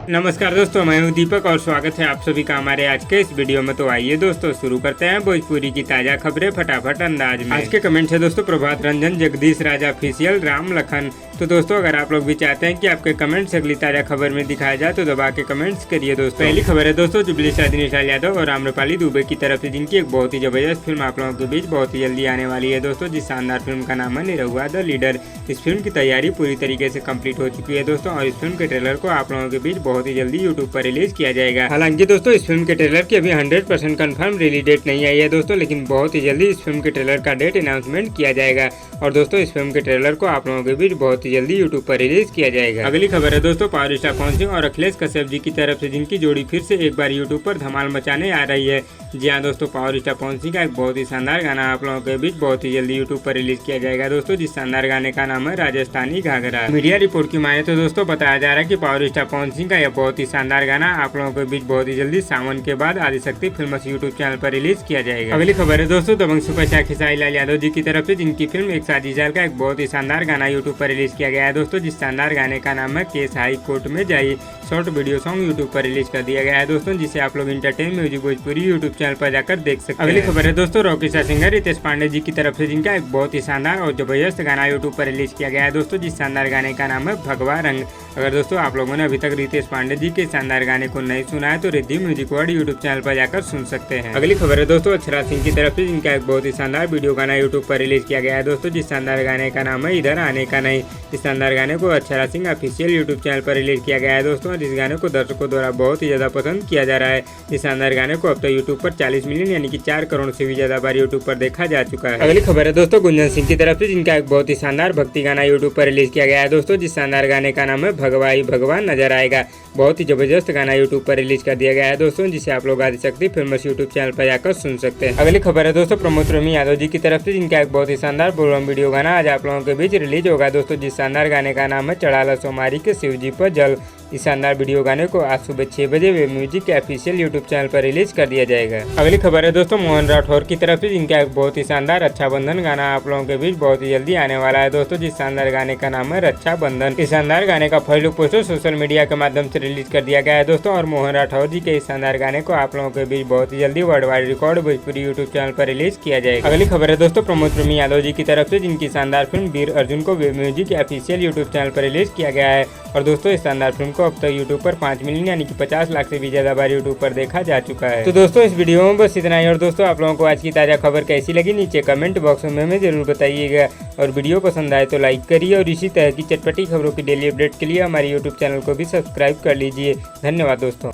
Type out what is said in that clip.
नमस्कार दोस्तों, मैं हूं दीपक और स्वागत है आप सभी का हमारे आज के इस वीडियो में। तो आइए दोस्तों शुरू करते हैं भोजपुरी की ताजा खबरें फटाफट अंदाज में। आज के कमेंट है दोस्तों प्रभात रंजन, जगदीश राजा ऑफिशियल, राम लखन। तो दोस्तों अगर आप लोग भी चाहते हैं कि आपके कमेंट्स अगली ताजा खबर में दिखाया जाए तो दबा के कमेंट्स करिए दोस्तों। पहली खबर है दोस्तों जुबली शादी निशाल यादव और आम्रपाली दुबे की तरफ से, जिनकी एक बहुत ही जबरदस्त फिल्म आप लोगों के बीच बहुत ही जल्दी आने वाली है दोस्तों। जिस शानदार फिल्म का नाम है निरहुआ द लीडर। इस फिल्म की तैयारी पूरी तरीके से कंप्लीट हो चुकी है दोस्तों और इस फिल्म के ट्रेलर को आप लोगों के बीच बहुत ही जल्दी यूट्यूब पर रिलीज किया जाएगा। हालांकि दोस्तों इस फिल्म के ट्रेलर की अभी 100% कंफर्म रिलीज डेट नहीं आई है दोस्तों, लेकिन बहुत ही जल्दी इस फिल्म के ट्रेलर का डेट अनाउंसमेंट किया जाएगा और दोस्तों इस फिल्म के ट्रेलर को आप लोगों के बीच बहुत ही जल्दी यूट्यूब पर रिलीज किया जाएगा। अगली खबर है दोस्तों पावर स्टार पवन सिंह और अखिलेश कश्यप जी की तरफ से, जिनकी जोड़ी फिर से एक बार यूट्यूब पर धमाल मचाने आ रही है। जी हाँ दोस्तों, पावर स्टार पवन सिंह का एक बहुत ही शानदार गाना आप लोगों के बीच बहुत ही जल्दी यूट्यूब पर रिलीज किया जाएगा दोस्तों। जिस शानदार गाने का नाम है राजस्थानी घाघरा। मीडिया रिपोर्ट की माने तो दोस्तों बताया जा रहा है कि पावर स्टार पवन सिंह का यह बहुत ही शानदार गाना आप लोगों के बीच बहुत ही जल्दी सावन के बाद आदिशक्ति फिल्म्स यूट्यूब चैनल पर रिलीज किया जाएगा। अगली खबर है दोस्तों दबंग सुपरस्टार खेसारी लाल यादव जी की तरफ से, जिनकी फिल्म एक साथी जाल का एक बहुत ही शानदार गाना यूट्यूब पर रिलीज किया गया है दोस्तों। जिस शानदार गाने का नाम है केस हाई कोर्ट में जाइए। शॉर्ट वीडियो सॉन्ग यूट्यूब पर रिलीज कर दिया गया है दोस्तों, जिसे आप लोग entertain music Bhojpuri YouTube channel पर जाकर देख सकते हैं। अगली खबर है दोस्तों Rocky star singer Ritesh Pandey ji की तरफ से, जिनका एक बहुत ही शानदार और जबरदस्त गाना यूट्यूब पर रिलीज किया गया है दोस्तों। जिस शानदार गाने का नाम है भगवा रंग। अगर दोस्तों आप लोगों ने अभी तक रितेश पांडे जी के शानदार गाने को नहीं सुना है तो Riddhi music world YouTube channel पर जाकर सुन सकते हैं। अगली खबर है दोस्तों अक्षरा सिंह की तरफ से, जिनका एक बहुत ही शानदार वीडियो गाना यूट्यूब पर रिलीज किया गया है दोस्तों। जिस शानदार गाने का नाम है इधर आने का नहीं। इस शानदार गाने को Akshara Singh official YouTube channel पर रिलीज किया गया है दोस्तों। जिस गाने को दर्शकों द्वारा बहुत ही ज्यादा पसंद किया जा रहा है। इस शानदार गाने को अब तक यूट्यूब पर 40 मिलियन यानी कि 4 करोड़ से भी ज्यादा बार यूट्यूब पर देखा जा चुका है। अगली खबर है दोस्तों गुंजन सिंह की तरफ से, जिनका एक बहुत ही शानदार भक्ति गाना यूट्यूब पर रिलीज किया गया है दोस्तों। जिस शानदार गाने का नाम है भगवाई भगवान नजर आएगा। बहुत ही जबरदस्त गाना यूट्यूब पर रिलीज कर दिया गया है दोस्तों, जिसे आप लोग आदिशक्ति फिल्म्स यूट्यूब चैनल पर जाकर सुन सकते हैं। अगली खबर है दोस्तों प्रमोद रमी यादव जी की तरफ से, जिनका एक बहुत ही शानदार बोलबम वीडियो गाना आज आप लोगों के बीच रिलीज होगा दोस्तों। जिस शानदार गाने का नाम है चढ़ाला सोमारी के शिव जी पर जल। इस शानदार वीडियो गाने को आज सुबह 6 बजे वेब म्यूजिक के ऑफिशियल यूट्यूब चैनल पर रिलीज कर दिया जाएगा। अगली खबर है दोस्तों मोहन राठौर की तरफ से, जिनका एक बहुत ही शानदार रक्षाबंधन गाना आप लोगों के बीच बहुत ही जल्दी आने वाला है दोस्तों। जिस शानदार गाने का नाम है रक्षाबंधन। इस शानदार गाने का first look poster social media के माध्यम से रिलीज कर दिया गया है दोस्तों और मोहन राठौर जी के इस शानदार गाने को आप लोगों के बीच बहुत ही जल्दी world wide record Bhojpuri YouTube channel पर रिलीज किया जाएगा। अगली खबर है दोस्तों प्रमोद प्रेमी यादव जी की तरफ से, जिनकी शानदार फिल्म वीर अर्जुन को वेब म्यूजिक के ऑफिशियल यूट्यूब चैनल पर रिलीज किया गया है और दोस्तों इस शानदार फिल्म को अब तक यूट्यूब पर 5 मिलियन यानी कि 50 लाख से भी ज्यादा बार यूट्यूब पर देखा जा चुका है। तो दोस्तों इस वीडियो में बस इतना ही और दोस्तों आप लोगों को आज की ताजा खबर कैसी लगी नीचे कमेंट बॉक्स में हमें जरूर बताइएगा और वीडियो पसंद आए तो लाइक करिए और इसी तरह की चटपटी खबरों की डेली अपडेट के लिए हमारे यूट्यूब चैनल को भी सब्सक्राइब कर लीजिए। धन्यवाद दोस्तों।